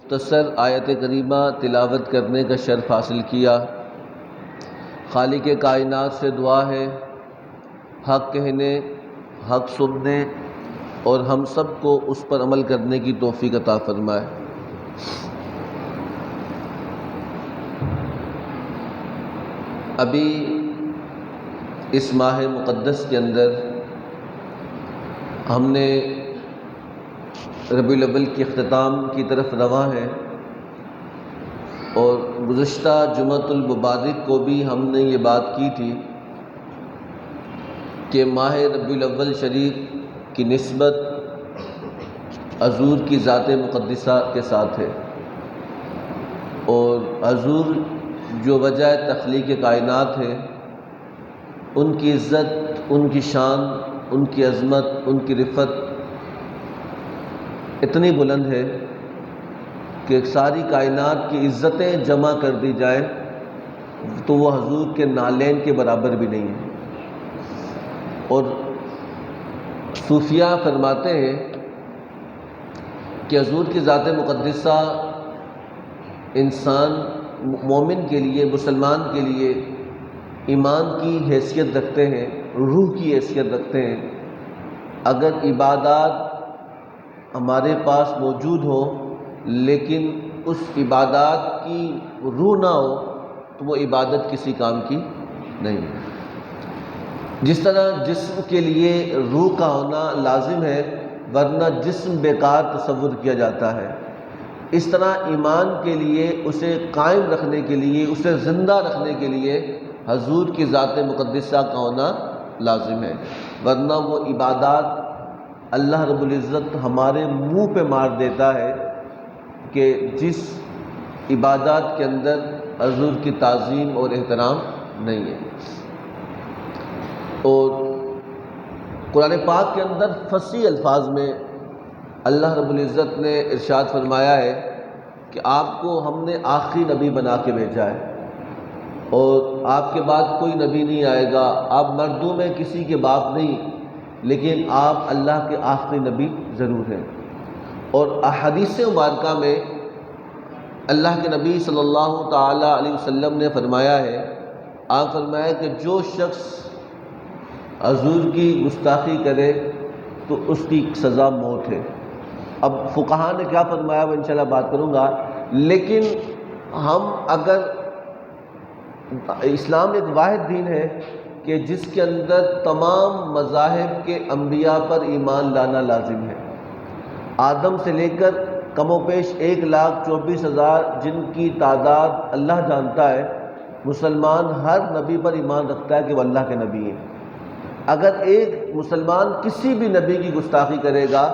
مختصر آیت کریمہ تلاوت کرنے کا شرف حاصل کیا۔ خالق کائنات سے دعا ہے حق کہنے، حق سننے اور ہم سب کو اس پر عمل کرنے کی توفیق عطا فرمائے۔ ابھی اس ماہ مقدس کے اندر ہم نے ربیع الاول کے اختتام کی طرف رواں ہیں، اور گزشتہ جمعۃ المبارک کو بھی ہم نے یہ بات کی تھی کہ ماہ ربیع الاول شریف کی نسبت حضور کی ذات مقدسہ کے ساتھ ہے، اور حضور جو وجہ تخلیق کائنات ہے، ان کی عزت، ان کی شان، ان کی عظمت، ان کی رفعت اتنی بلند ہے کہ ساری کائنات کی عزتیں جمع کر دی جائیں تو وہ حضور کے نالین کے برابر بھی نہیں ہے۔ اور صوفیہ فرماتے ہیں کہ حضور کی ذات مقدسہ انسان مومن کے لیے، مسلمان کے لیے ایمان کی حیثیت رکھتے ہیں، روح کی حیثیت رکھتے ہیں۔ اگر عبادات ہمارے پاس موجود ہو لیکن اس عبادات کی روح نہ ہو تو وہ عبادت کسی کام کی نہیں ہے۔ جس طرح جسم کے لیے روح کا ہونا لازم ہے ورنہ جسم بیکار تصور کیا جاتا ہے، اس طرح ایمان کے لیے، اسے قائم رکھنے کے لیے، اسے زندہ رکھنے کے لیے حضور کی ذات مقدسہ کا ہونا لازم ہے، ورنہ وہ عبادات اللہ رب العزت ہمارے منہ پہ مار دیتا ہے کہ جس عبادات کے اندر حضور کی تعظیم اور احترام نہیں ہے۔ اور قرآن پاک کے اندر فصیح الفاظ میں اللہ رب العزت نے ارشاد فرمایا ہے کہ آپ کو ہم نے آخری نبی بنا کے بھیجا ہے، اور آپ کے بعد کوئی نبی نہیں آئے گا، آپ مردوں میں کسی کے باپ نہیں لیکن آپ اللہ کے آخری نبی ضرور ہیں۔ اور احادیث مبارکہ میں اللہ کے نبی صلی اللہ تعالیٰ علیہ وسلم نے فرمایا ہے، آپ فرمایا کہ جو شخص حضور کی گستاخی کرے تو اس کی سزا موت ہے۔ اب فقہاء نے کیا فرمایا وہ انشاءاللہ بات کروں گا، لیکن ہم اگر اسلام ایک واحد دین ہے کہ جس کے اندر تمام مذاہب کے انبیاء پر ایمان لانا لازم ہے، آدم سے لے کر کم و بیش 1,24,000 جن کی تعداد اللہ جانتا ہے، مسلمان ہر نبی پر ایمان رکھتا ہے کہ وہ اللہ کے نبی ہیں۔ اگر ایک مسلمان کسی بھی نبی کی گستاخی کرے گا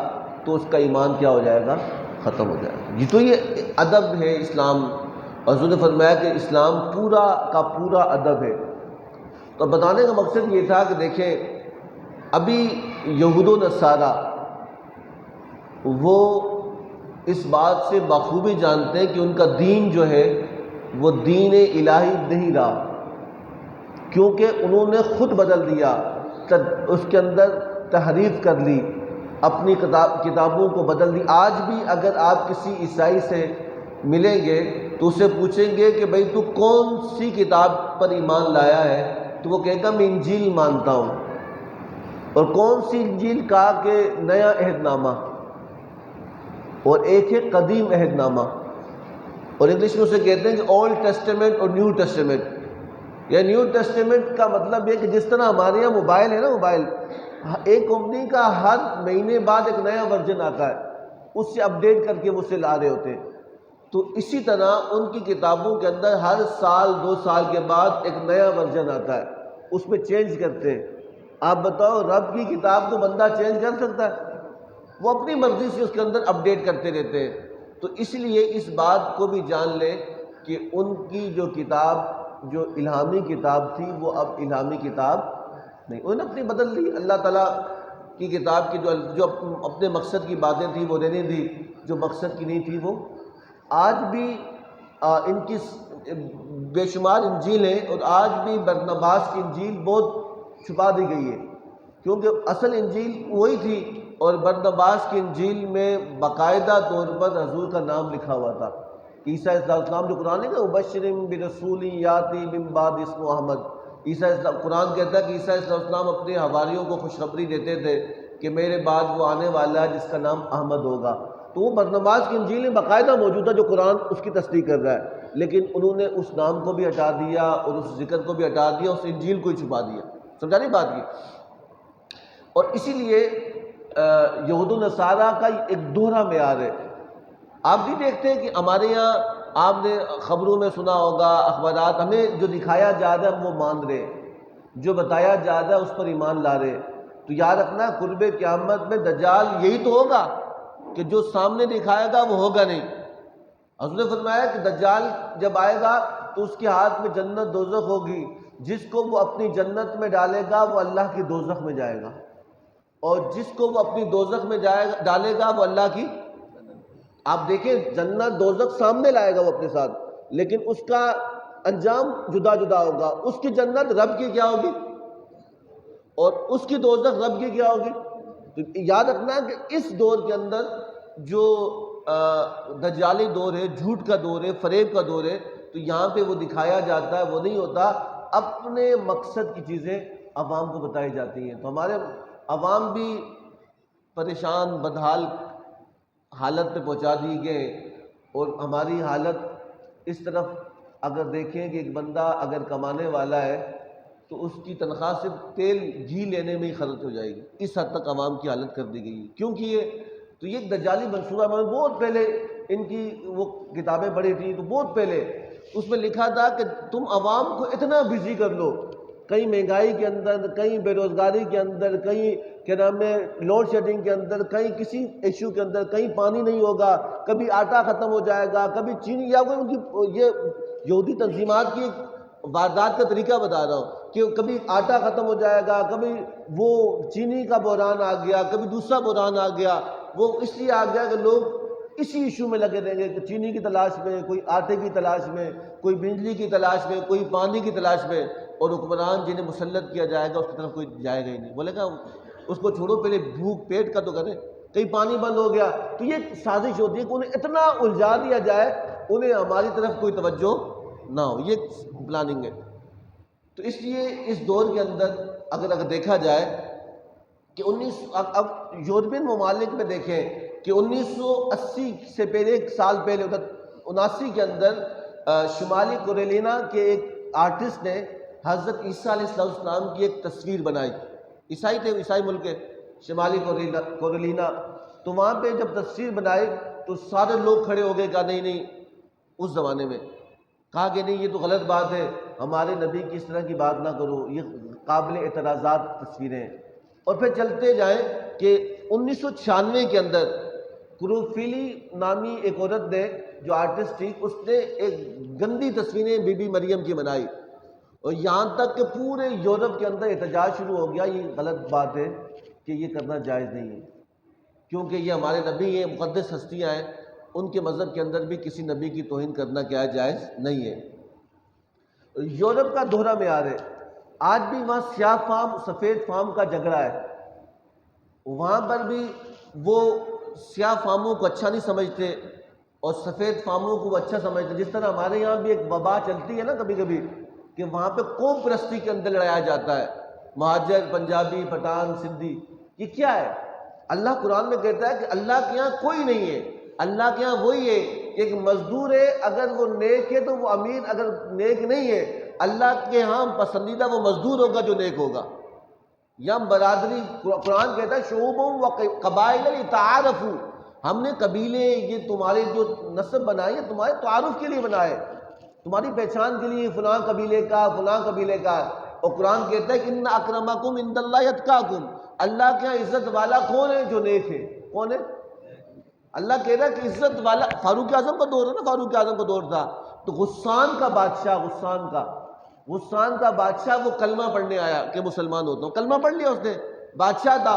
تو اس کا ایمان کیا ہو جائے گا؟ ختم ہو جائے گا۔ یہ تو یہ ادب ہے اسلام، حضور نے فرمایا کہ اسلام پورا کا پورا ادب ہے۔ تو بتانے کا مقصد یہ تھا کہ دیکھیں ابھی یہود و نصارہ وہ اس بات سے بخوبی جانتے ہیں کہ ان کا دین جو ہے وہ دین الہی نہیں رہا، کیونکہ انہوں نے خود بدل دیا، اس کے اندر تحریف کر لی، اپنی کتابوں کو بدل دی۔ آج بھی اگر آپ کسی عیسائی سے ملیں گے تو اسے پوچھیں گے کہ بھئی تو کون سی کتاب پر ایمان لایا ہے، تو وہ کہے گا میں انجیل مانتا ہوں۔ اور کون سی انجیل؟ کہا کہ نیا عہد نامہ، اور ایک ہے قدیم عہد نامہ، اور انگلش میں اسے کہتے ہیں کہ اولڈ ٹیسٹیمنٹ اور نیو ٹیسٹیمنٹ۔ یا نیو ٹیسٹیمنٹ کا مطلب یہ کہ جس طرح ہمارے یہاں موبائل ہے نا، موبائل ایک کمپنی کا ہر مہینے بعد ایک نیا ورژن آتا ہے، اس سے اپڈیٹ کر کے وہ اسے لا رہے ہوتے ہیں، تو اسی طرح ان کی کتابوں کے اندر ہر سال 2 سال کے بعد ایک نیا ورژن آتا ہے، اس میں چینج کرتے ہیں۔ آپ بتاؤ رب کی کتاب کو بندہ چینج کر سکتا ہے؟ وہ اپنی مرضی سے اس کے اندر اپڈیٹ کرتے رہتے ہیں۔ تو اس لیے اس بات کو بھی جان لیں کہ ان کی جو کتاب، جو الہامی کتاب تھی، وہ اب الہامی کتاب نہیں، انہوں نے اپنی بدل لی۔ اللہ تعالیٰ کی کتاب کی جو اپنے مقصد کی باتیں تھیں وہ رہنے دی، جو مقصد کی نہیں تھی وہ آج بھی ان کی بے شمار انجیل ہیں، اور آج بھی برنباس کی انجیل بہت چھپا دی گئی ہے، کیونکہ اصل انجیل وہی تھی اور برنباس کی انجیل میں باقاعدہ طور پر حضور کا نام لکھا ہوا تھا. عیسیٰ علیہ السلام جو قرآن ہے نا مبشر برسول یاتی من بعد اسمہ احمد، عیسیٰ قرآن کہتا ہے کہ عیسیٰ علیہ السلام اپنے حواریوں کو خوشخبری دیتے تھے کہ میرے بعد وہ آنے والا ہے جس کا نام احمد ہوگا. تو وہ برنباس کی انجیل میں باقاعدہ موجود ہے جو قرآن اس کی تصدیق کر رہا ہے، لیکن انہوں نے اس نام کو بھی ہٹا دیا اور اس ذکر کو بھی ہٹا دیا، اس انجیل کو ہی چھپا دیا. سمجھا نہیں بات کی؟ اور اسی لیے یہود و نصارہ کا ایک دوہرا معیار ہے. آپ بھی دیکھتے ہیں کہ ہمارے یہاں آپ نے خبروں میں سنا ہوگا، اخبارات، ہمیں جو دکھایا جا رہا ہے ہم وہ مان رہے، جو بتایا جا رہا ہے اس پر ایمان لا رہے. تو یاد رکھنا قرب قیامت میں دجال یہی تو ہوگا کہ جو سامنے دکھائے گا وہ ہوگا نہیں. حضور نے فرمایا کہ دجال جب آئے گا تو اس کے ہاتھ میں جنت دوزخ ہوگی، جس کو وہ اپنی جنت میں ڈالے گا وہ اللہ کی دوزخ میں جائے گا، اور جس کو وہ اپنی دوزخ میں ڈالے گا وہ اللہ کی. آپ دیکھیں جنت دوزخ سامنے لائے گا وہ اپنے ساتھ، لیکن اس کا انجام جدا جدا ہوگا. اس کی جنت رب کی کیا ہوگی اور اس کی دوزخ رب کی کیا ہوگی. تو یاد رکھنا کہ اس دور کے اندر جو دجالی دور ہے، جھوٹ کا دور ہے، فریب کا دور ہے، تو یہاں پہ وہ دکھایا جاتا ہے، وہ نہیں ہوتا. اپنے مقصد کی چیزیں عوام کو بتائی جاتی ہیں. تو ہمارے عوام بھی پریشان بدحال حالت پہ پہنچا دی گئے. اور ہماری حالت اس طرف اگر دیکھیں کہ ایک بندہ اگر کمانے والا ہے تو اس کی تنخواہ صرف تیل گھی لینے میں ہی خرچ ہو جائے گی. اس حد تک عوام کی حالت کر دی گئی ہے. کیوں کی یہ تو یہ ایک دجالی منصوبہ. میں نے بہت پہلے ان کی وہ کتابیں پڑھی تھیں تو بہت پہلے اس میں لکھا تھا کہ تم عوام کو اتنا بزی کر لو، کہیں مہنگائی کے اندر، کہیں بے روزگاری کے اندر، کہیں کیا نام ہے لوڈ شیڈنگ کے اندر، کہیں کسی ایشو کے اندر، کہیں پانی نہیں ہوگا، کبھی آٹا ختم ہو جائے گا، کبھی چینی، یا کوئی ان کی یہ یہودی تنظیمات کی واردات کا طریقہ بتا رہا ہوں کہ کبھی آٹا ختم ہو جائے گا، کبھی وہ چینی کا بحران آ گیا، کبھی دوسرا بحران آ گیا. وہ اس لیے آ گیا کہ لوگ اسی ایشو میں لگے رہیں گے کہ چینی کی تلاش میں، کوئی آٹے کی تلاش میں، کوئی بجلی کی تلاش میں، کوئی پانی کی تلاش میں. اور حکمران جنہیں مسلط کیا جائے گا اس کی طرف کوئی جائے گا ہی نہیں. بولے گا اس کو چھوڑو، پہلے بھوک پیٹ کا تو کرے. کہیں پانی بند ہو گیا تو یہ سازش ہوتی ہے کہ انہیں اتنا الجھا دیا جائے انہیں ہماری طرف کوئی توجہ نہ ہو. یہ پلاننگ ہے. تو اس لیے اس دور کے اندر اگر دیکھا جائے کہ اب یورپین ممالک میں دیکھیں کہ 1980 سے پہلے، ایک سال پہلے 79 کے اندر شمالی کیرولینا کے ایک آرٹسٹ نے حضرت عیسیٰ علیہ السلام کی ایک تصویر بنائی. عیسائی تھے، عیسائی ملک ہے شمالی کیرولینا. تو وہاں پہ جب تصویر بنائی تو سارے لوگ کھڑے ہو گئے، کہا نہیں نہیں، اس زمانے میں کہا کہ نہیں یہ تو غلط بات ہے، ہمارے نبی کی اس طرح کی بات نہ کرو، یہ قابل اعتراضات تصویریں ہیں. اور پھر چلتے جائیں کہ 1996 کے اندر کروفیلی نامی ایک عورت نے جو آرٹسٹ تھی، اس نے ایک گندی تصویریں بی بی مریم کی بنائی. اور یہاں تک کہ پورے یورپ کے اندر احتجاج شروع ہو گیا. یہ غلط بات ہے کہ یہ کرنا جائز نہیں ہے، کیونکہ یہ ہمارے نبی ہیں، مقدس ہستیاں ہیں، ان کے مذہب کے اندر بھی کسی نبی کی توہین کرنا کیا جائز نہیں ہے. یورپ کا دوہرا معیار ہے. آج بھی وہاں سیاہ فام سفید فام کا جھگڑا ہے. وہاں پر بھی وہ سیاہ فاموں کو اچھا نہیں سمجھتے اور سفید فاموں کو وہ اچھا سمجھتے. جس طرح ہمارے یہاں بھی ایک وبا چلتی ہے نا کبھی کبھی کہ وہاں پہ قوم پرستی کے اندر لڑایا جاتا ہے، مہاجر، پنجابی، پٹھان، سندھی. یہ کیا ہے؟ اللہ قرآن میں کہتا ہے کہ اللہ کے یہاں کوئی نہیں ہے. اللہ کے یہاں وہی ہے کہ ایک مزدور ہے، اگر وہ نیک ہے تو وہ امیر، اگر نیک نہیں ہے اللہ کے ہاں پسندیدہ وہ مزدور ہوگا جو نیک ہوگا. یا برادری، قرآن کہتا ہے شعوبوں و قبائل لتعارفوا، ہم نے قبیلے یہ تمہارے جو نسب بنائے ہیں تمہارے تعارف کے لیے بنائے، تمہاری پہچان کے لیے، فلاں قبیلے کا فلاں قبیلے کا. اور قرآن کہتا ہے کہ ان اکرمکم عند اللہ اتقاکم، اللہ کے یہاں عزت والا کون ہے؟ جو نیک ہے. کون ہے؟ اللہ کہہ رہا ہے کہ عزت والا فاروق اعظم کا دور ہے نا، فاروق اعظم کا دور تھا تو غسان کا بادشاہ، غسان کا بادشاہ وہ کلمہ پڑھنے آیا کہ مسلمان ہوتا ہوں، کلمہ پڑھ لیا اس نے، بادشاہ تھا.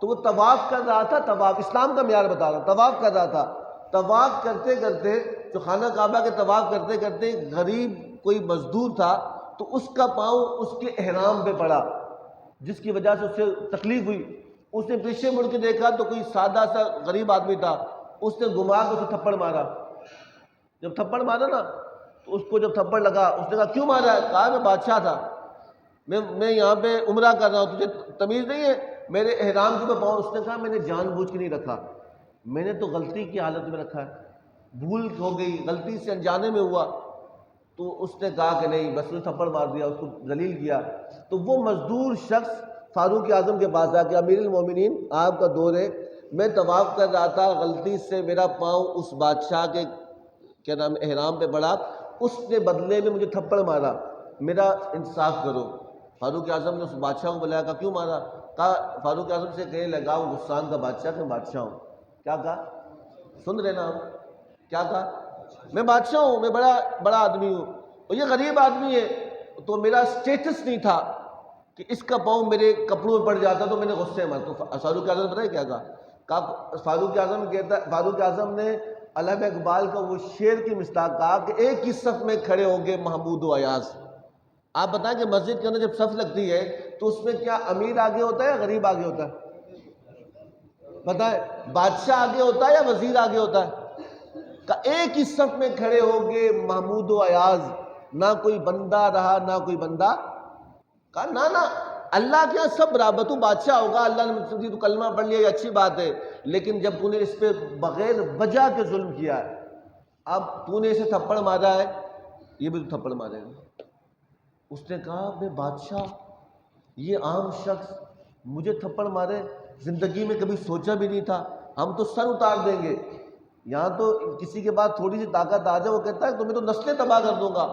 تو وہ طواف کر رہا تھا، طواف اسلام کا معیار بتا رہا ہوں، طواف کر رہا تھا. طواف کرتے کرتے جو خانہ کعبہ کے طواف کرتے کرتے غریب کوئی مزدور تھا تو اس کا پاؤں اس کے احرام پہ پڑا، جس کی وجہ سے اس سے تکلیف ہوئی. اس نے پیچھے مڑ کے دیکھا تو کوئی سادہ سا غریب آدمی تھا، اس نے گھما کے اسے تھپڑ مارا۔ جب تھپڑ مارا نا تو اس کو جب تھپڑ لگا، اس نے کہا کیوں مارا ہے؟ کہا میں بادشاہ تھا، میں یہاں پہ عمرہ کر رہا ہوں، تجھے تمیز نہیں ہے میرے احرام کے اوپر پاؤں؟ اس نے کہا میں نے جان بوجھ کے نہیں رکھا، میں نے تو غلطی کی حالت میں رکھا ہے، بھول ہو گئی، غلطی سے انجانے میں ہوا۔ تو اس نے کہا کہ نہیں، بس نے تھپڑ مار دیا، اس کو ذلیل کیا۔ تو وہ مزدور شخص فاروق اعظم کے پاس آ کے، امیر المومنین آپ کا دور ہے، میں طواف کر رہا تھا، غلطی سے میرا پاؤں اس بادشاہ کے کیا نام احرام پہ پڑا، اس نے بدلے میں مجھے تھپڑ مارا، میرا انصاف کرو۔ فاروق اعظم نے اس بادشاہ کو بلایا، کہا کیوں مارا؟ کہا فاروق اعظم سے کہنے لگا وہ غسان کا بادشاہ کہ میں بادشاہ ہوں۔ کیا کہا؟ سن رہے نا ہم؟ کیا کہا؟ میں بادشاہ ہوں، میں بڑا آدمی ہوں، اور یہ غریب آدمی ہے، تو میرا سٹیٹس نہیں تھا کہ اس کا پاؤں میرے کپڑوں میں پڑ جاتا، تو میں نے غصے میں تو فاروق اعظم نے پتہ ہے کیا کہا؟ فاروق اعظم نے علامہ اقبال کا وہ شعر کی مصداق کہا کہ ایک ہی صف میں کھڑے ہوں گے محمود و ایاز۔ آپ بتائیں کہ مسجد کے اندر جب صف لگتی ہے تو اس میں کیا امیر آگے ہوتا ہے یا غریب آگے ہوتا ہے؟ بتائیں، بادشاہ آگے ہوتا ہے یا وزیر آگے ہوتا ہے؟ کہ ایک ہی صف میں کھڑے ہوں گے محمود و ایاز، نہ کوئی بندہ رہا نہ کوئی بندہ۔ کہا نہ اللہ کے یہاں سب برابر، تو بادشاہ ہوگا، اللہ نے تو کلمہ پڑھ لیا، یہ اچھی بات ہے، لیکن جب تو نے اس پہ بغیر وجہ کے ظلم کیا ہے، اب تو نے اسے تھپڑ مارا ہے، یہ بھی تو تھپڑ مارے گا۔ اس نے کہا میں بادشاہ، یہ عام شخص مجھے تھپڑ مارے، زندگی میں کبھی سوچا بھی نہیں تھا، ہم تو سر اتار دیں گے، یہاں تو کسی کے بعد تھوڑی سی طاقت آ جائے وہ کہتا ہے تو میں تو نسلیں تباہ کر دوں گا،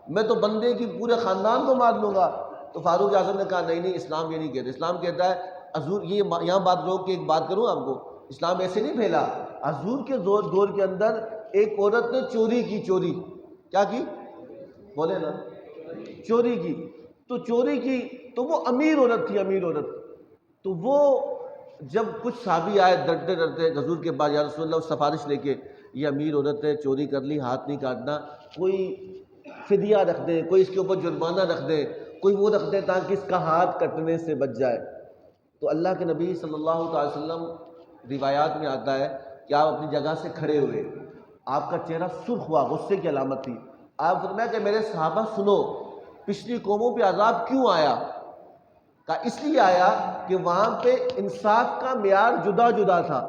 میں تو بندے کی پورے خاندان کو مار لوں گا۔ تو فاروق اعظم نے کہا نہیں، اسلام یہ نہیں کہتا، اسلام کہتا ہے حضور، یہ یہاں بات روک کے ایک بات کروں آپ کو، اسلام ایسے نہیں پھیلا۔ حضور کے دور کے اندر ایک عورت نے چوری کی، چوری کیا کی؟ بولے نا، چوری کی، تو چوری کی تو وہ امیر عورت تھی، امیر عورت، تو وہ جب کچھ صحابی آئے ڈرتے ڈرتے حضور کے پاس، یا رسول اللہ، سفارش لے کے، یہ امیر عورت ہے، چوری کر لی، ہاتھ نہیں کاٹنا، کوئی فدیہ رکھ دیں، کوئی اس کے اوپر جرمانہ رکھ دیں، کوئی وہ رکھ دیں تاکہ اس کا ہاتھ کٹنے سے بچ جائے۔ تو اللہ کے نبی صلی اللہ علیہ وسلم، روایات میں آتا ہے کہ آپ اپنی جگہ سے کھڑے ہوئے، آپ کا چہرہ سرخ ہوا، غصے کی علامت تھی، آپ فرمایا کہ میرے صحابہ سنو، پچھلی قوموں پہ عذاب کیوں آیا؟ کہا اس لیے آیا کہ وہاں پہ انصاف کا معیار جدا جدا تھا،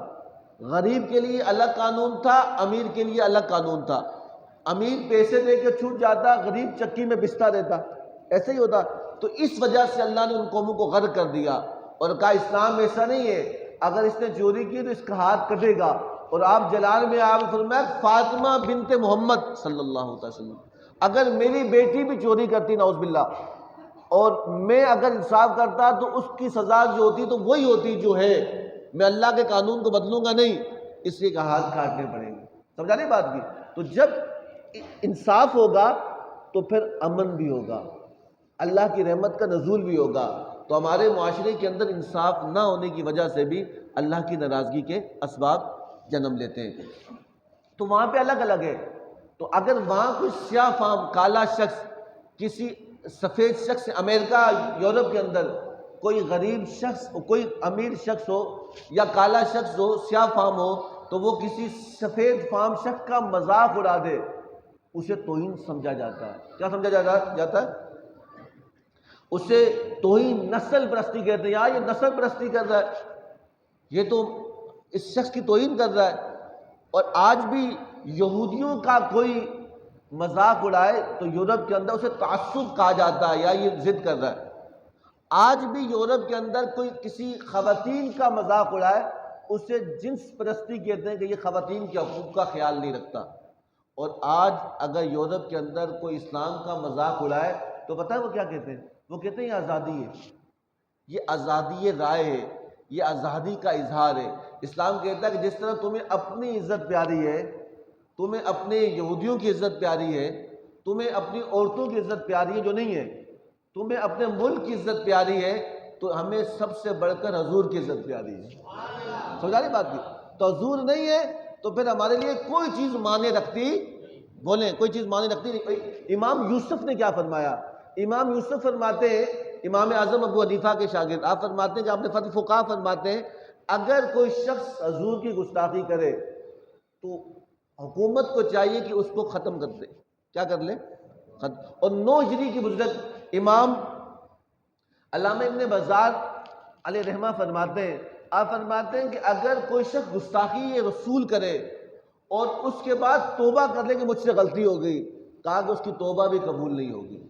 غریب کے لیے الگ قانون تھا، امیر کے لیے الگ قانون تھا، امیر پیسے دے کے چھوٹ جاتا، غریب چکی میں بستا رہتا، ایسے ہی ہوتا۔ تو اس وجہ سے اللہ نے ان قوموں کو غرق کر دیا اور کہا اسلام ایسا نہیں ہے، اگر اس نے چوری کی تو اس کا ہاتھ کٹے گا۔ اور آپ جلال میں آپ فرمایا فاطمہ بنت محمد صلی اللہ علیہ وسلم، اگر میری بیٹی بھی چوری کرتی نعوذ باللہ اور میں اگر انصاف کرتا تو اس کی سزا جو ہوتی تو وہی ہوتی جو ہے، میں اللہ کے قانون کو بدلوں گا نہیں، اس لیے کہ ہاتھ کاٹنے پڑیں گے۔ سمجھا نہیں بات کی؟ تو جب انصاف ہوگا تو پھر امن بھی ہوگا، اللہ کی رحمت کا نزول بھی ہوگا۔ تو ہمارے معاشرے کے اندر انصاف نہ ہونے کی وجہ سے بھی اللہ کی ناراضگی کے اسباب جنم لیتے ہیں۔ تو وہاں پہ الگ الگ ہے، تو اگر وہاں کوئی سیاہ فام کالا شخص کسی سفید شخص، امریکہ یورپ کے اندر کوئی غریب شخص، کوئی امیر شخص ہو یا کالا شخص ہو، سیاہ فام ہو، تو وہ کسی سفید فام شخص کا مذاق اڑا دے، اسے توہین سمجھا جاتا ہے۔ کیا سمجھا جاتا ہے؟ اسے توہین، نسل پرستی کہتے ہیں، یار یہ نسل پرستی کر رہا ہے، یہ تو اس شخص کی توہین کر رہا ہے۔ اور آج بھی یہودیوں کا کوئی مذاق اڑائے تو یورپ کے اندر اسے تعصب کہا جاتا ہے، یا یہ ضد کر رہا ہے۔ آج بھی یورپ کے اندر کوئی کسی خواتین کا مذاق اڑائے اسے جنس پرستی کہتے ہیں کہ یہ خواتین کے حقوق کا خیال نہیں رکھتا۔ اور آج اگر یورپ کے اندر کوئی اسلام کا مذاق اڑائے تو پتہ ہے وہ کیا کہتے ہیں؟ وہ کہتے ہیں یہ آزادی ہے، یہ آزادی رائے ہے، یہ آزادی کا اظہار ہے۔ اسلام کہتا ہے کہ جس طرح تمہیں اپنی عزت پیاری ہے، تمہیں اپنے یہودیوں کی عزت پیاری ہے، تمہیں اپنی عورتوں کی عزت پیاری ہے جو نہیں ہے، تمہیں اپنے ملک کی عزت پیاری ہے، تو ہمیں سب سے بڑھ کر حضور کی عزت پیاری ہے۔ سمجھا نہیں بات کی؟ تو حضور نہیں ہے تو پھر ہمارے لیے کوئی چیز معنی رکھتی، بولیں کوئی چیز معنی رکھتی نہیں۔ امام یوسف نے کیا فرمایا؟ امام یوسف فرماتے ہیں امام اعظم ابو حنیفہ کے شاگرد، آپ فرماتے ہیں کہ آپ نے فتح فقہ فرماتے ہیں اگر کوئی شخص حضور کی گستاخی کرے تو حکومت کو چاہیے کہ اس کو ختم کر دے، کیا کر لے؟ ختم۔ اور 9 ہجری کی بزرگ امام علامہ ابن بزار علیہ رحمہ فرماتے ہیں، آپ فرماتے ہیں کہ اگر کوئی شخص گستاخی رسول کرے اور اس کے بعد توبہ کر لے کہ مجھ سے غلطی ہو گئی، کہا کہ اس کی توبہ بھی قبول نہیں ہوگی۔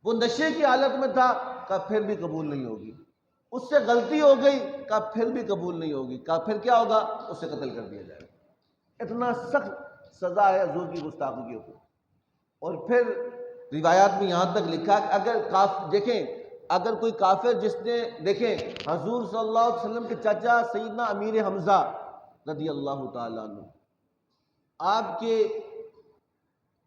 وہ نشے کی حالت میں تھا، کہا پھر بھی قبول نہیں ہوگی۔ اس سے غلطی ہو گئی، کہا پھر بھی قبول نہیں ہوگی، کہا پھر کیا ہوگا؟ اسے قتل کر دیا جائے گا۔ اتنا سخت سزا ہے حضور کی گستاخی کے اوپر۔ اور پھر روایات میں یہاں تک لکھا کہ اگر کوئی کافر جس نے دیکھیں حضور صلی اللہ علیہ وسلم کے چچا سیدنا امیر حمزہ رضی اللہ تعالیٰ عنہ، آپ کے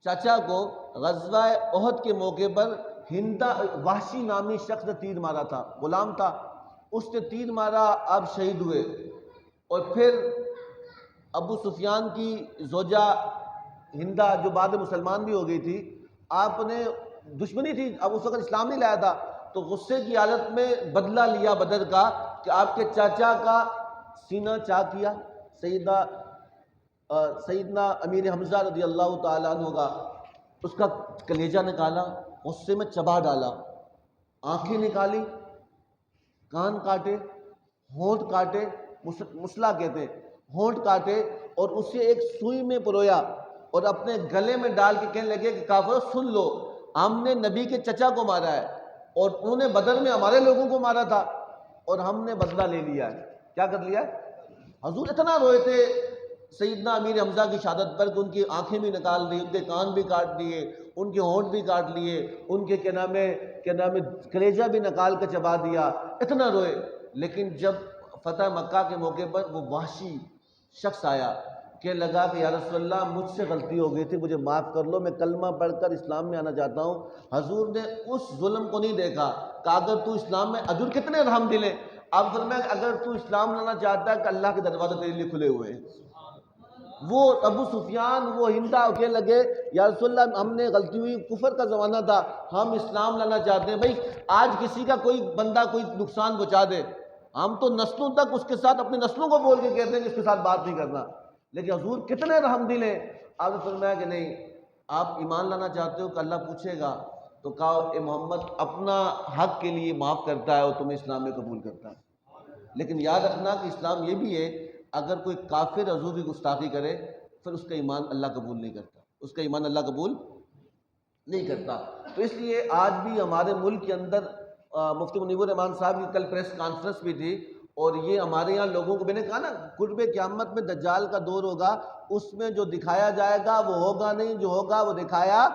چچا کو غزوہ احد کے موقع پر ہندا وحشی نامی شخص نے تیر مارا تھا، غلام تھا، اس نے تیر مارا، آپ شہید ہوئے۔ اور پھر ابو سفیان کی زوجہ ہندا جو بعد میں مسلمان بھی ہو گئی تھی، آپ نے دشمنی تھی، اب اس وقت اسلام نہیں لایا تھا، تو غصے کی حالت میں بدلہ لیا بدر کا کہ آپ کے چاچا کا سینہ چاک کیا، سیدنا امیر حمزہ رضی اللہ تعالیٰ عنہ کا، اس کا کلیجہ نکالا، غصے میں چبا ڈالا، آنکھیں نکالی، کان کاٹے، ہونٹ کاٹے، مسلح کہتے ہیں، ہونٹ کاٹے، اور اسے ایک سوئی میں پرویا اور اپنے گلے میں ڈال کے کہنے لگے کہ کافرو سن لو، ہم نے نبی کے چچا کو مارا ہے اور انہوں نے بدر میں ہمارے لوگوں کو مارا تھا اور ہم نے بدلہ لے لیا ہے۔ کیا کر لیا ہے؟ حضور اتنا روئے تھے سیدنا امیر حمزہ کی شہادت پر کہ ان کی آنکھیں بھی نکال دی، ان کے کان بھی کاٹ دیے، ان کے ہونٹ بھی کاٹ لیے، ان کے کیا نام ہے کلیجہ بھی نکال کے چبا دیا، اتنا روئے۔ لیکن جب فتح مکہ کے موقع پر وہ وحشی شخص آیا کہ لگا کہ یا رسول اللہ مجھ سے غلطی ہو گئی تھی، مجھے معاف کر لو، میں کلمہ پڑھ کر اسلام میں آنا چاہتا ہوں۔ حضور نے اس ظلم کو نہیں دیکھا کہ اگر تو اسلام میں حضور کتنے رحم دل ہیں، آپ فرمایا کہ اگر تو اسلام لانا چاہتا ہے کہ اللہ کے دروازے تیرے لیے کھلے ہوئے ہیں۔ وہ ابو سفیان وہ ہندا کہنے لگے یا رسول اللہ ہم نے غلطی ہوئی، کفر کا زمانہ تھا، ہم اسلام لانا چاہتے ہیں۔ بھائی آج کسی کا کوئی بندہ کوئی نقصان پہنچا دے، ہم تو نسلوں تک اس کے ساتھ اپنی نسلوں کو بول کے کہتے ہیں کہ اس کے ساتھ بات نہیں کرنا، لیکن حضور کتنے رحم دل ہیں۔ آپ نے فرمایا کہ نہیں، آپ ایمان لانا چاہتے ہو کہ اللہ پوچھے گا، تو کہا اے محمد اپنا حق کے لیے معاف کرتا ہے اور تمہیں اسلام میں قبول کرتا ہے۔ لیکن یاد رکھنا کہ اسلام یہ بھی ہے اگر کوئی کافر حضور کی گستاخی کرے پھر اس کا ایمان اللہ قبول نہیں کرتا، اس کا ایمان اللہ قبول نہیں کرتا۔ تو اس لیے آج بھی ہمارے ملک کے اندر مفتی منیب الرحمان صاحب کی کل پریس کانفرنس بھی تھی، اور یہ ہمارے یہاں لوگوں کو میں نے کہا نا قرب قیامت میں دجال کا دور ہوگا، اس میں جو دکھایا جائے گا وہ ہوگا نہیں، جو ہوگا وہ دکھایا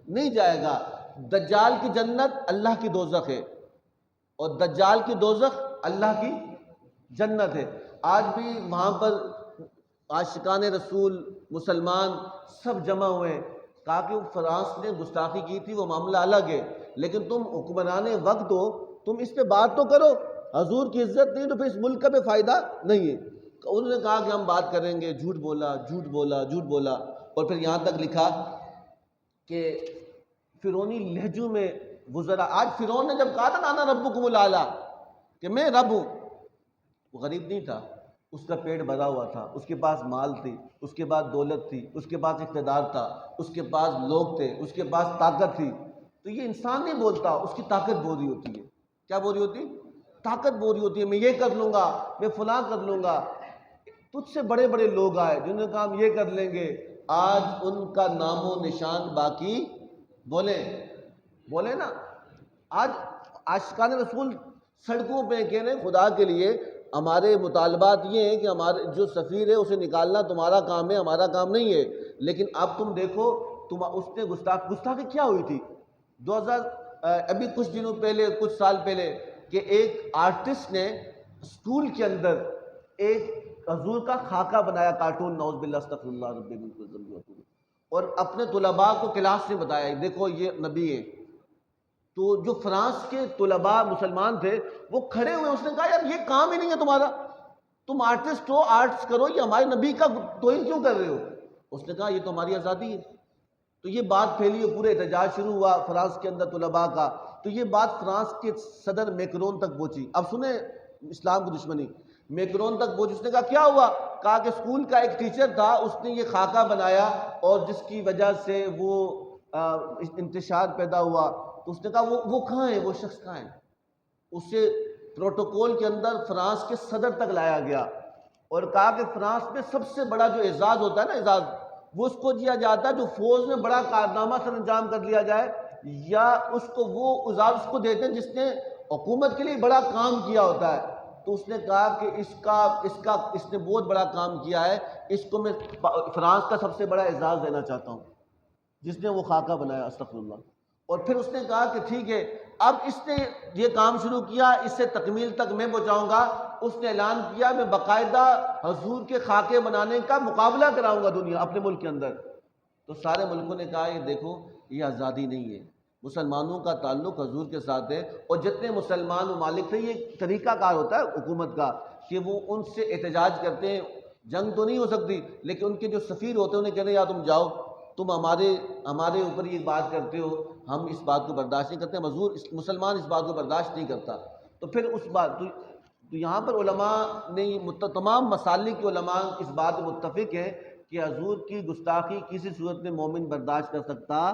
نہیں جائے گا۔ دجال کی جنت اللہ کی دوزخ ہے اور دجال کی دوزخ اللہ کی جنت ہے۔ آج بھی وہاں پر عاشقان رسول مسلمان سب جمع ہوئے، کہا کہ فرانس نے گستاخی کی تھی وہ معاملہ الگ ہے، لیکن تم حکمران وقت ہو، تم اس پہ بات تو کرو، حضور کی عزت نہیں تو پھر اس ملک کا بھی فائدہ نہیں ہے۔ انہوں نے کہا کہ ہم بات کریں گے، جھوٹ بولا جھوٹ بولا جھوٹ بولا، اور پھر یہاں تک لکھا کہ فرعونی لہجوں میں وزرا، آج فرعون نے جب کہا تھا نا انا ربکم الاعلی کہ میں رب ہوں، وہ غریب نہیں تھا، اس کا پیٹ بھرا ہوا تھا، اس کے پاس مال تھی، اس کے پاس دولت تھی، اس کے پاس اقتدار تھا، اس کے پاس لوگ تھے، اس کے پاس طاقت تھی۔ تو یہ انسان نہیں بولتا، اس کی طاقت بول رہی ہوتی ہے۔ کیا بول رہی ہوتی؟ طاقت بول رہی ہوتی ہے، میں یہ کر لوں گا، میں فلاں کر لوں گا۔ تجھ سے بڑے بڑے لوگ آئے جنہوں نے کہا ہم یہ کر لیں گے، آج ان کا نام و نشان باقی بولے نا۔ آج عاشقان رسول سڑکوں پہ کہہ رہے ہیں خدا کے لیے ہمارے مطالبات یہ ہیں کہ ہمارے جو سفیر ہے اسے نکالنا تمہارا کام ہے، ہمارا کام نہیں ہے۔ لیکن اب تم دیکھو اس نے گستاخی کیا ہوئی تھی 2000 ابھی کچھ دنوں پہلے، کچھ سال پہلے، کہ ایک آرٹسٹ نے اسکول کے اندر ایک حضور کا خاکہ بنایا، کارٹون، نعوذ باللہ استغفر اللہ رب من کل ذنب واتوب الیہ، اور اپنے طلباء کو کلاس میں بتایا دیکھو یہ نبی ہے۔ تو جو فرانس کے طلباء مسلمان تھے وہ کھڑے ہوئے، اس نے کہا یار یہ کام ہی نہیں ہے تمہارا، تم آرٹسٹ ہو، آرٹس کرو، یہ ہمارے نبی کا توہین کیوں کر رہے ہو؟ اس نے کہا یہ تو ہماری آزادی ہے، تو یہ بات پھیلی اور پورے احتجاج شروع ہوا فرانس کے اندر طلباء کا. تو یہ بات فرانس کے صدر میکرون تک پہنچی. اب سنیں اسلام کی دشمنی. میکرون تک پہنچی. اس نے کہا کیا ہوا؟ کہا کہ اسکول کا ایک ٹیچر تھا, اس نے یہ خاکہ بنایا اور جس کی وجہ سے وہ انتشار پیدا ہوا. تو اس نے کہا وہ کہاں ہے, وہ شخص کہاں ہے؟ اسے پروٹوکول کے اندر فرانس کے صدر تک لایا گیا اور کہا کہ فرانس میں سب سے بڑا جو اعزاز ہوتا ہے نا, اعزاز, وہ اس کو دیا جاتا ہے جو فوج میں بڑا کارنامہ سر انجام کر لیا جائے, یا اس کو وہ اعزاز اس کو دیتے ہیں جس نے حکومت کے لیے بڑا کام کیا ہوتا ہے. تو اس نے کہا کہ اس نے بہت بڑا کام کیا ہے, اس کو میں فرانس کا سب سے بڑا اعزاز دینا چاہتا ہوں, جس نے وہ خاکہ بنایا. استغفر اللہ. اور پھر اس نے کہا کہ ٹھیک ہے, اب اس نے یہ کام شروع کیا, اس سے تکمیل تک میں پہنچاؤں گا. اس نے اعلان کیا میں باقاعدہ حضور کے خاکے بنانے کا مقابلہ کراؤں گا دنیا اپنے ملک کے اندر. تو سارے ملکوں نے کہا یہ دیکھو یہ آزادی نہیں ہے, مسلمانوں کا تعلق حضور کے ساتھ ہے. اور جتنے مسلمان ممالک تھے, یہ طریقہ کار ہوتا ہے حکومت کا کہ وہ ان سے احتجاج کرتے ہیں. جنگ تو نہیں ہو سکتی, لیکن ان کے جو سفیر ہوتے ہیں انہیں کہتے ہیں یا تم جاؤ, تم ہمارے اوپر یہ بات کرتے ہو, ہم اس بات کو برداشت نہیں کرتے, حضور مسلمان اس بات کو برداشت نہیں کرتا. تو پھر اس بات تو یہاں پر علماء نے تمام مسالک کے علماء اس بات میں متفق ہیں کہ حضور کی گستاخی کسی صورت میں مومن برداشت کر سکتا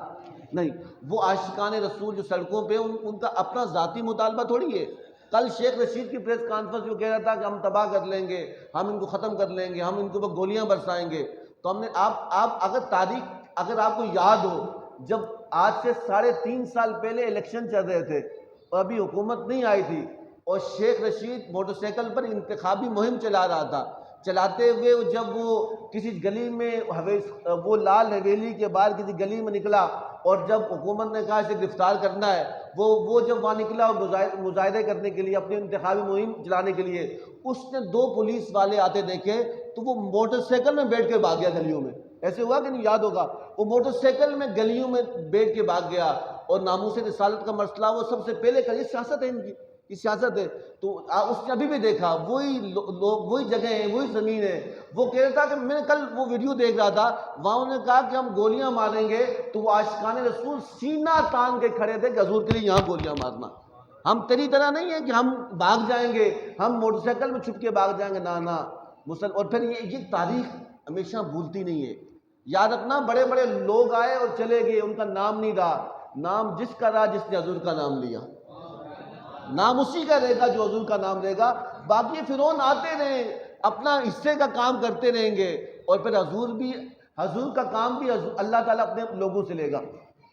نہیں. وہ عاشقان رسول جو سڑکوں پہ ان کا اپنا ذاتی مطالبہ تھوڑی ہے. کل شیخ رشید کی پریس کانفرنس جو کہہ رہا تھا کہ ہم تباہ کر لیں گے, ہم ان کو ختم کر لیں گے, ہم ان کے اوپر گولیاں برسائیں گے. تو ہم نے اگر آپ کو یاد ہو, جب آج سے 3.5 سال پہلے الیکشن چل رہے تھے اور ابھی حکومت نہیں آئی تھی, اور شیخ رشید موٹر سائیکل پر انتخابی مہم چلا رہا تھا, چلاتے ہوئے جب وہ کسی گلی میں وہ لال حویلی کے باہر کسی گلی میں نکلا, اور جب حکومت نے کہا اسے گرفتار کرنا ہے, وہ جب وہاں نکلا مظاہرے کرنے کے لیے, اپنی انتخابی مہم چلانے کے لیے, اس نے 2 پولیس والے آتے دیکھے تو وہ موٹر سائیکل میں بیٹھ کے بھاگ گیا گلیوں میں. ایسے ہوا کہ نہیں, یاد ہوگا, وہ موٹر سائیکل میں گلیوں میں بیٹھ کے بھاگ گیا. اور ناموس رسالت کا مسئلہ وہ سب سے پہلے یہ سیاست ہے, ان کی یہ سیاست ہے. تو اس نے ابھی بھی دیکھا وہی لوگ, وہی جگہ ہیں, وہی زمین ہے. وہ کہہ رہا تھا کہ میں نے کل وہ ویڈیو دیکھ رہا تھا, وہاں انہوں نے کہا کہ ہم گولیاں ماریں گے, تو وہ عاشقان رسول سینہ تان کے کھڑے تھے کہ حضور کے لیے یہاں گولیاں مارنا. ہم تیری طرح نہیں ہے کہ ہم بھاگ جائیں گے, ہم موٹر سائیکل میں چھپ کے بھاگ جائیں گے, نہ. اور پھر یہ تاریخ ہمیشہ بھولتی نہیں ہے. یاد رکھنا, بڑے بڑے لوگ آئے اور چلے گئے, ان کا نام نہیں رہا. نام جس کا رہا جس نے حضور کا نام لیا, نام اسی کا رہے گا جو حضور کا نام لے گا. باقی فرعون آتے رہے, اپنا حصے کا کام کرتے رہیں گے, اور پھر حضور کا کام بھی اللہ تعالیٰ اپنے لوگوں سے لے گا.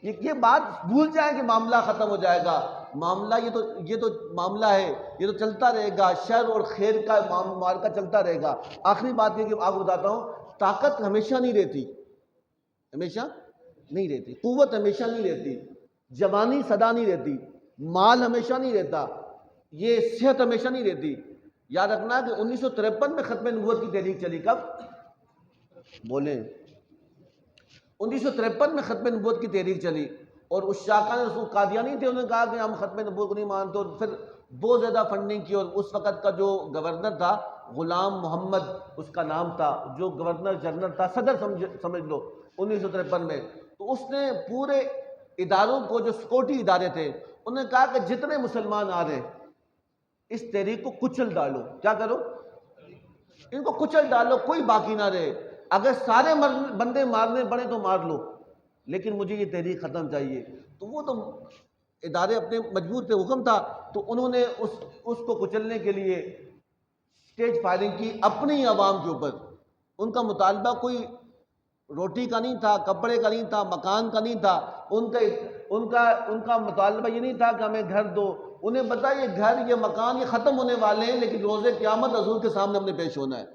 یہ بات بھول جائیں کہ معاملہ ختم ہو جائے گا. معاملہ یہ تو معاملہ ہے, یہ تو چلتا رہے گا, شر اور خیر کا معرکہ چلتا رہے گا. آخری بات یہ کہ آپ کو بتاتا ہوں, طاقت ہمیشہ نہیں رہتی, ہمیشہ نہیں رہتی, قوت ہمیشہ نہیں رہتی, جوانی سدا نہیں رہتی, مال ہمیشہ نہیں رہتا, یہ صحت ہمیشہ نہیں رہتی. یاد رکھنا کہ 1953 میں ختم نبوت کی تحریک چلی. کب بولیں؟ 1953 میں ختم نبوت کی تحریک چلی, اور اس شاکان رسول قادیانی تھے, انہوں نے کہا کہ ہم ختم نبوت کو نہیں مانتے, اور پھر بہت زیادہ فنڈنگ کی. اور اس وقت کا جو گورنر تھا, غلام محمد اس کا نام تھا, جو گورنر جنرل تھا, صدر سمجھ لو 1953 میں. تو اس نے پورے اداروں کو, جو سیکورٹی ادارے تھے, انہوں نے کہا کہ جتنے مسلمان آ رہے اس تحریک کو کچل ڈالو. کیا کرو؟ ان کو کچل ڈالو, کوئی باقی نہ رہے. اگر سارے بندے مارنے پڑے تو مار لو, لیکن مجھے یہ تحریک ختم چاہیے. تو وہ تو ادارے اپنے مجبور تھے, حکم تھا, تو انہوں نے اس کو کچلنے کے لیے اسٹیج فائرنگ کی اپنی عوام کے اوپر. ان کا مطالبہ کوئی روٹی کا نہیں تھا, کپڑے کا نہیں تھا, مکان کا نہیں تھا. ان کا مطالبہ یہ نہیں تھا کہ ہمیں گھر دو. انہیں پتا یہ گھر, یہ مکان, یہ ختم ہونے والے ہیں, لیکن روز قیامت حضور کے سامنے ہم نے پیش ہونا ہے.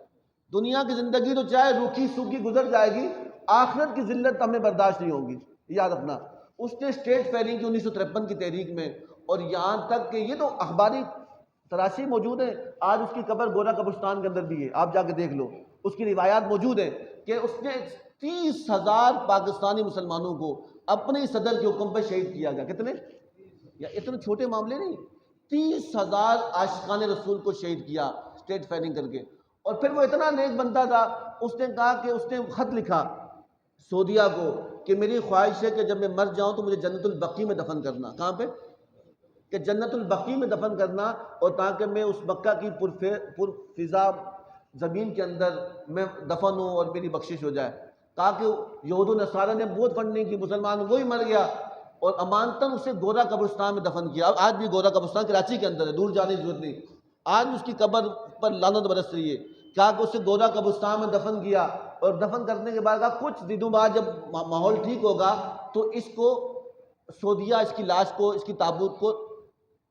دنیا کی زندگی تو چاہے روکھی سوکھی گزر جائے گی, آخرت کی ذلت ہمیں برداشت نہیں ہوگی. یاد رکھنا, اس نے اسٹیج فائرنگ کی 1953 کی تحریک میں. اور یہاں تک کہ یہ تو اخباری تراسی موجود ہیں, آج اس کی قبر گورا قبرستان کے اندر بھی ہے, آپ جا کے دیکھ لو, اس کی روایات موجود ہیں کہ اس نے 30,000 پاکستانی مسلمانوں کو اپنے صدر کے حکم پہ شہید کیا گیا. کتنے؟ یا اتنے چھوٹے معاملے نہیں, 30,000 عاشقان رسول کو شہید کیا اسٹیج فائرنگ کر کے. اور پھر وہ اتنا نیک بندہ تھا, اس نے کہا کہ اس نے خط لکھا سعودیہ کو کہ میری خواہش ہے کہ جب میں مر جاؤں تو مجھے جنت البقیع میں دفن کرنا. کہاں پہ؟ کہ جنت البقیع میں دفن کرنا، اور تاکہ میں اس مکہ کی پرفضا زمین کے اندر میں دفن ہوں اور میری بخشش ہو جائے. تاکہ یہود و نصارہ نے بہت فنڈنگ کی، مسلمان وہی مر گیا اور امانتاً اسے گورا قبرستان میں دفن کیا. اب آج بھی گورا قبرستان کراچی کے اندر ہے، دور جانے کی ضرورت نہیں. آج بھی اس کی قبر پر لعنت برس رہی ہے. کہا کہ اسے گورا قبرستان میں دفن کیا، اور دفن کرنے کے بعد کہا کچھ دنوں بعد جب ماحول ٹھیک ہوگا تو اس کو سعودیہ، اس کی لاش کو، اس کی تابوت کو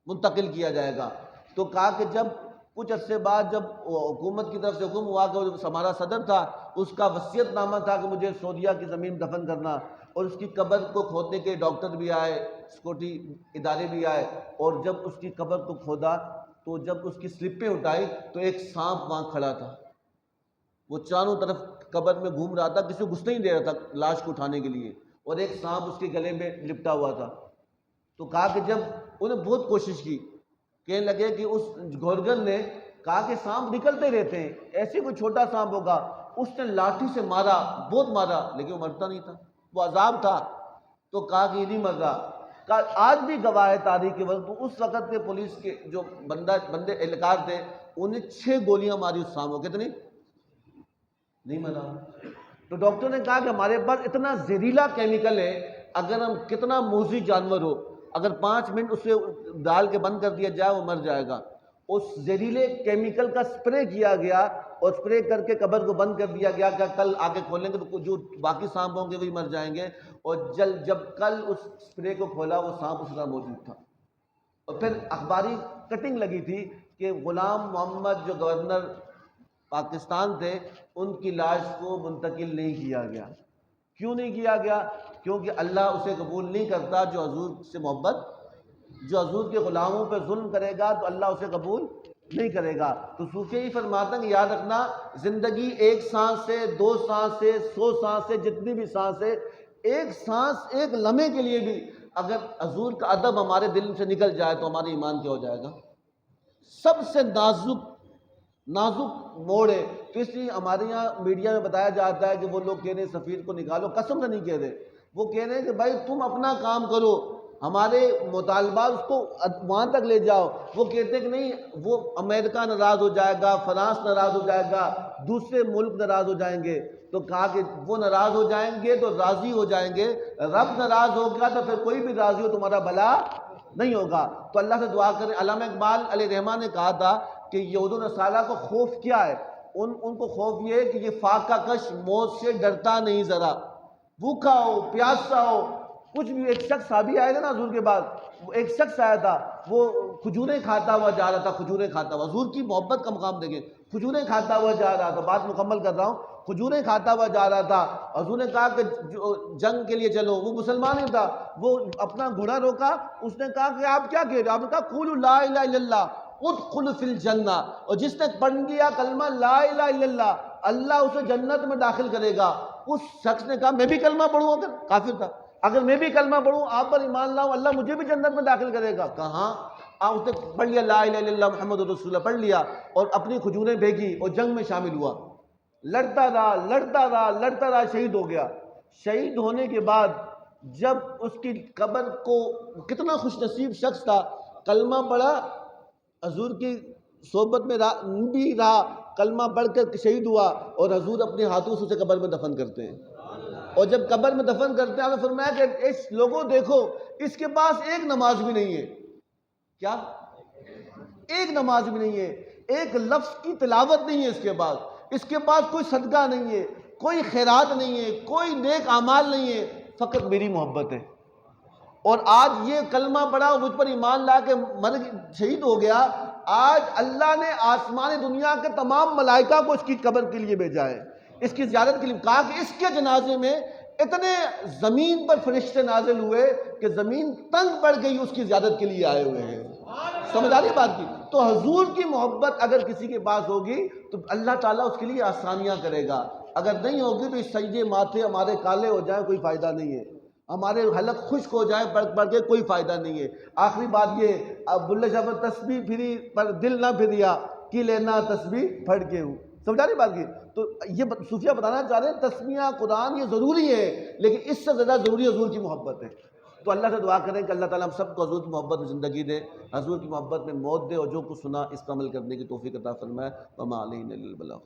منتقل کیا جائے گا. تو کہا کہ جب کچھ عرصے بعد جب حکومت کی طرف سے حکم ہوا کہ جو ہمارا صدر تھا اس کا وصیت نامہ تھا کہ مجھے سعودیہ کی زمین میں دفن کرنا، اور اس کی قبر کو کھودنے کے ڈاکٹر بھی آئے، سیکورٹی ادارے بھی آئے، اور جب اس کی قبر کو کھودا تو جب اس کی سلپیں اٹھائی تو ایک سانپ وہاں کھڑا تھا. وہ چاروں طرف قبر میں گھوم رہا تھا، کسی کو گھسنے نہیں دے رہا تھا لاش کو اٹھانے کے لیے، اور ایک سانپ اس کے گلے میں لپٹا ہوا تھا. تو کہا کہ جب انہیں بہت کوشش کی، کہنے لگے کہ اس گورگر نے کہا کہ سانپ نکلتے رہتے ہیں، ایسے کوئی چھوٹا سانپ ہوگا. اس نے لاٹھی سے مارا، بہت مارا، لیکن وہ مرتا نہیں تھا، وہ عذاب تھا. تو کہا کہ یہ نہیں مر رہا. آج بھی گواہ ہے تاریخ کے وقت، تو اس وقت کے پولیس کے جو بندے اہلکار تھے انہیں 6 گولیاں ماری اس سانپ کو. کتنی؟ نہیں مرا. تو ڈاکٹر نے کہا کہ ہمارے پاس اتنا زہریلا کیمیکل ہے، اگر ہم کتنا موذی جانور ہو، اگر 5 منٹ اسے ڈال کے بند کر دیا جائے وہ مر جائے گا. اس زہریلے کیمیکل کا سپرے کیا گیا اور سپرے کر کے قبر کو بند کر دیا گیا کہ کل آگے کھولیں گے تو جو باقی سانپ ہوں گے وہی مر جائیں گے. اور جب کل اس سپرے کو کھولا وہ سانپ اس طرح موجود تھا. اور پھر اخباری کٹنگ لگی تھی کہ غلام محمد جو گورنر پاکستان تھے ان کی لاش کو منتقل نہیں کیا گیا. کیوں نہیں کیا گیا؟ کیونکہ اللہ اسے قبول نہیں کرتا جو حضور سے محبت، جو حضور کے غلاموں پہ ظلم کرے گا تو اللہ اسے قبول نہیں کرے گا. تو صوفی ہی فرماتا ہے کہ یاد رکھنا، زندگی 1 سانس سے، 2 سانس سے، 100 سانس سے، جتنی بھی سانس ہے، 1 سانس، 1 لمحے کے لیے بھی اگر حضور کا ادب ہمارے دل سے نکل جائے تو ہمارا ایمان کیا ہو جائے گا؟ سب سے نازک موڑ ہے. تو اس لیے ہمارے یہاں میڈیا میں بتایا جاتا ہے کہ وہ لوگ کہہ رہے ہیں سفیر کو نکالو، قسم سے نہیں کہہ رہے. وہ کہہ رہے ہیں کہ بھائی تم اپنا کام کرو، ہمارے مطالبات اس کو وہاں تک لے جاؤ. وہ کہتے ہیں کہ نہیں، وہ امریکہ ناراض ہو جائے گا، فرانس ناراض ہو جائے گا، دوسرے ملک ناراض ہو جائیں گے. تو کہا کہ وہ ناراض ہو جائیں گے تو راضی ہو جائیں گے، رب ناراض ہوگا تو پھر کوئی بھی راضی ہو تمہارا بھلا نہیں ہوگا. تو اللہ سے دعا کریں. علامہ اقبال علیہ رحمٰن نے کہا تھا کہ یہود و نصارہ کو خوف کیا ہے؟ ان کو خوف یہ ہے کہ یہ فاقہ کش موت سے ڈرتا نہیں، ذرا بھوکا ہو، پیاسا ہو، کچھ بھی. ایک شخص صحابی آئے تھے نا حضور کے بعد، ایک شخص آیا تھا، وہ کھجوریں کھاتا ہوا جا رہا تھا، کھجوریں کھاتا ہوا. حضور کی محبت کا مقام دیکھیں، کھجوریں کھاتا ہوا جا رہا تھا. بات مکمل کر رہا ہوں. کھجوریں کھاتا ہوا جا رہا تھا. حضور نے کہا کہ جنگ کے لیے چلو. وہ مسلمان ہی تھا. وہ اپنا گھوڑا روکا. اس نے کہا کہ آپ کیا کہہ رہے ہو؟ آپ نے کہا قولوا لا الہ الا اللہ ادخل فی الجنہ. اور جس نے پڑھ لیا کلمہ لا الہ الا اللہ، اللہ اسے جنت میں داخل کرے گا. اس شخص نے کہا میں بھی کلمہ پڑھوں. اگر کافر تھا، اگر میں بھی کلمہ پڑھوں، آپ پر ایمان لاؤں، اللہ مجھے بھی جنت میں داخل کرے گا. کہاں؟ اس نے پڑھ لیا لا الہ الا اللہ محمد رسول اللہ، پڑھ لیا اور اپنی کھجوریں بھیگی اور جنگ میں شامل ہوا. لڑتا رہا، شہید ہو گیا. شہید ہونے کے بعد جب اس کی قبر کو، کتنا خوش نصیب شخص تھا، کلمہ پڑھا، حضور کی صحبت میں بھی رہا، کلمہ پڑھ کر شہید ہوا، اور حضور اپنے ہاتھوں سے اسے قبر میں دفن کرتے ہیں. اور جب قبر میں دفن کرتے ہیں، آپ نے فرمایا کہ اس لوگوں دیکھو اس کے پاس ایک نماز بھی نہیں ہے. کیا؟ ایک نماز بھی نہیں ہے، ایک لفظ کی تلاوت نہیں ہے اس کے پاس کوئی صدقہ نہیں ہے، کوئی خیرات نہیں ہے، کوئی نیک اعمال نہیں ہے، فقط میری محبت ہے. اور آج یہ کلمہ پڑھا، مجھ پر ایمان لا کے شہید ہو گیا. آج اللہ نے آسمانی دنیا کے تمام ملائکہ کو اس کی قبر کے لیے بھیجا ہے، اس کی زیارت کے لیے. کہا کہ اس کے جنازے میں اتنے زمین پر فرشتے نازل ہوئے کہ زمین تنگ پڑ گئی، اس کی زیارت کے لیے آئے ہوئے ہیں. سمجھ آ رہی ہے بات کی؟ تو حضور کی محبت اگر کسی کے پاس ہوگی تو اللہ تعالیٰ اس کے لیے آسانیاں کرے گا. اگر نہیں ہوگی تو اس سجدے ماتھے ہمارے کالے ہو جائیں کوئی فائدہ نہیں ہے، ہمارے حلق خشک ہو جائیں پڑھ کے کوئی فائدہ نہیں ہے. آخری بات یہ، اب بلے شاہ پر تسبیح پھری پر دل نہ پھریا، کی لینا تسبیح پھڑ کے ہوں. سمجھا نہیں بات کی؟ تو یہ صوفیہ بتانا چاہ رہے ہیں تسمیہ قرآن یہ ضروری ہے، لیکن اس سے زیادہ ضروری حضور کی محبت ہے۔ تو اللہ سے دعا کریں کہ اللہ تعالیٰ ہم سب کو حضور کی محبت میں زندگی دے، حضور کی محبت میں موت دے، اور جو کچھ سنا اس پر عمل کرنے کی توفیق عطا فرمائے۔ وما علینا الا البلاغ۔